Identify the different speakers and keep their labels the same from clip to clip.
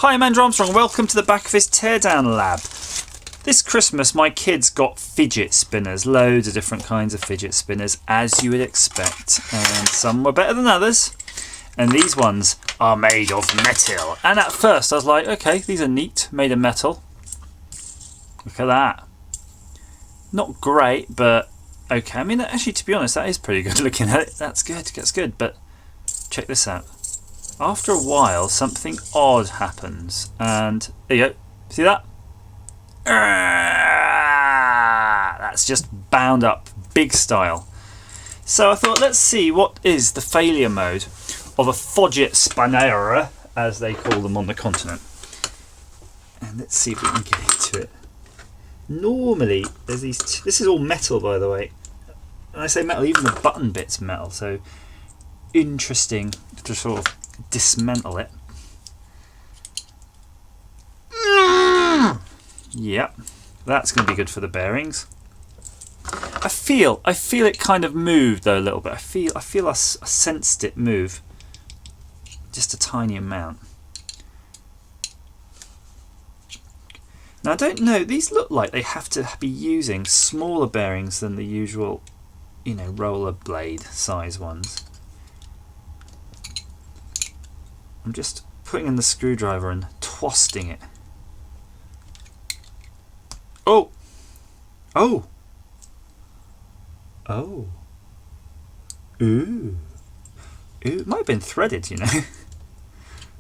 Speaker 1: Hi, I'm Andrew Armstrong. Welcome to the back of his Teardown lab. This Christmas my kids got fidget spinners, loads of different kinds of fidget spinners as you would expect, and some were better than others, and these ones are made of metal. And at first I was like, okay, these are neat, made of metal. Look at that. Not great, but okay. I mean, actually, to be honest, that is pretty good looking at it. That's good, but check this out. After a while, something odd happens, and there you go. See that? That's just bound up, big style. So I thought, let's see what is the failure mode of a fidget spinner, as they call them on the continent. And let's see if we can get into it. Normally, there's these. This is all metal, by the way. And I say metal, even the button bit's metal. So interesting to sort of dismantle it. Yep, that's going to be good for the bearings. I feel it kind of moved though a little bit. I feel I sensed it move, just a tiny amount. Now I don't know. These look like they have to be using smaller bearings than the usual, roller blade size ones. I'm just putting in the screwdriver and twisting it. Oh! Oh! Oh! Ooh! Ooh! It might have been threaded,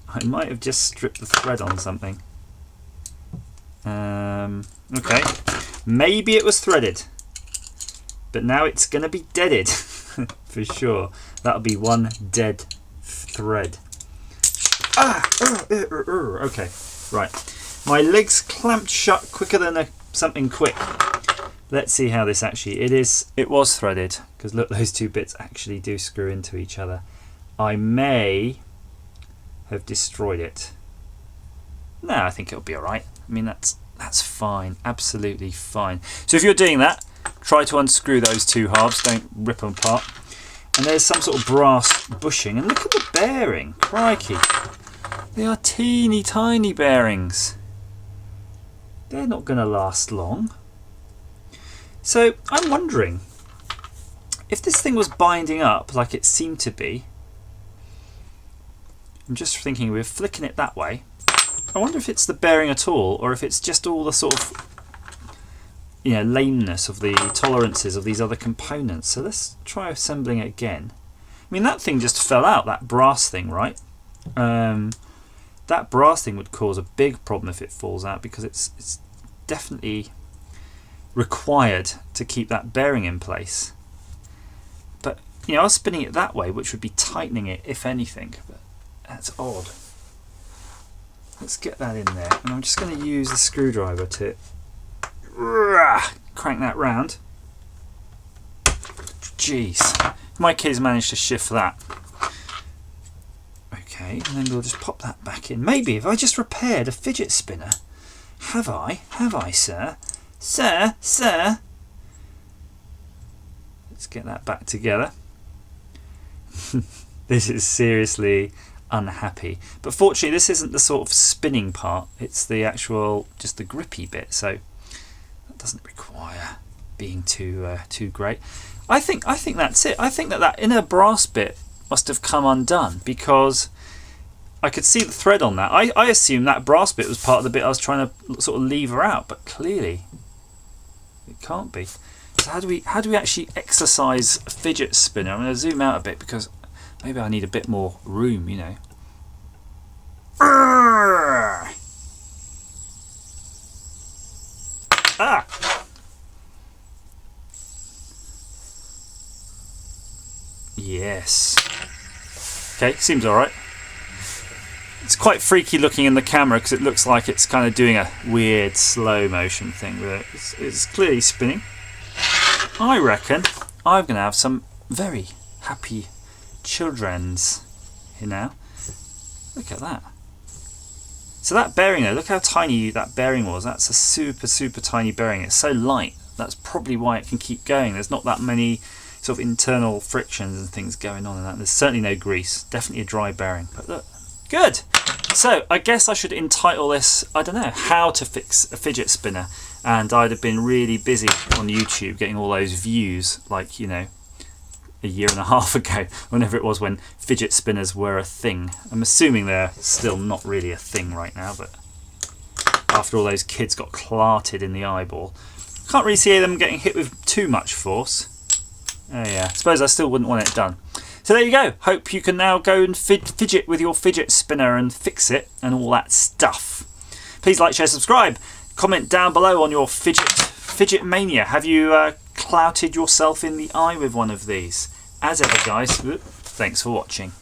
Speaker 1: I might have just stripped the thread on something. Okay. Maybe it was threaded. But now it's going to be deaded. For sure. That'll be one dead thread. Okay, right. My legs clamped shut quicker than something quick. Let's see how this actually. It was threaded, because look, those two bits actually do screw into each other. I may have destroyed it. No, I think it'll be all right. I mean, that's fine, absolutely fine. So if you're doing that, try to unscrew those two halves. Don't rip them apart. And there's some sort of brass bushing, and look at the bearing. Crikey. They are teeny tiny bearings. They're not going to last long. So I'm wondering if this thing was binding up like it seemed to be. I'm just thinking we're flicking it that way. I wonder if it's the bearing at all, or if it's just all the sort of lameness of the tolerances of these other components. So let's try assembling it again. I mean, that thing just fell out, that brass thing, right? That brass thing would cause a big problem if it falls out, because it's definitely required to keep that bearing in place. But I was spinning it that way, which would be tightening it if anything, but that's odd. Let's get that in there, and I'm just going to use the screwdriver to crank that round. Jeez, my kids managed to shift that. Okay, and then we'll just pop that back in. Maybe if I just repaired a fidget spinner. Have I, sir? Sir? Let's get that back together. This is seriously unhappy. But fortunately, this isn't the sort of spinning part. It's the actual, just the grippy bit. So that doesn't require being too great. I think that's it. I think that inner brass bit must have come undone, because I could see the thread on that. I assumed that brass bit was part of the bit I was trying to sort of lever out, but clearly it can't be. So how do we actually exercise a fidget spinner? I'm going to zoom out a bit, because maybe I need a bit more room, Ah! Yes. Okay, seems alright. It's quite freaky looking in the camera, because it looks like it's kind of doing a weird slow motion thing with it. It's clearly spinning. I reckon I'm going to have some very happy children's here now. Look at that. So that bearing there, look how tiny that bearing was. That's a super tiny bearing. It's so light. That's probably why it can keep going. There's not that many sort of internal frictions and things going on in that. There's certainly no grease. Definitely a dry bearing. But look, good. So I guess I should entitle this, I don't know, how to fix a fidget spinner. And I'd have been really busy on YouTube getting all those views, like, you know, a year and a half ago, whenever it was when fidget spinners were a thing. I'm assuming they're still not really a thing right now, but after all those kids got clarted in the eyeball, can't really see them getting hit with too much force. Oh yeah, I suppose I still wouldn't want it done. So there you go. Hope you can now go and fidget with your fidget spinner and fix it and all that stuff. Please like, share, subscribe. Comment down below on your fidget mania. Have you clouted yourself in the eye with one of these? As ever, guys, thanks for watching.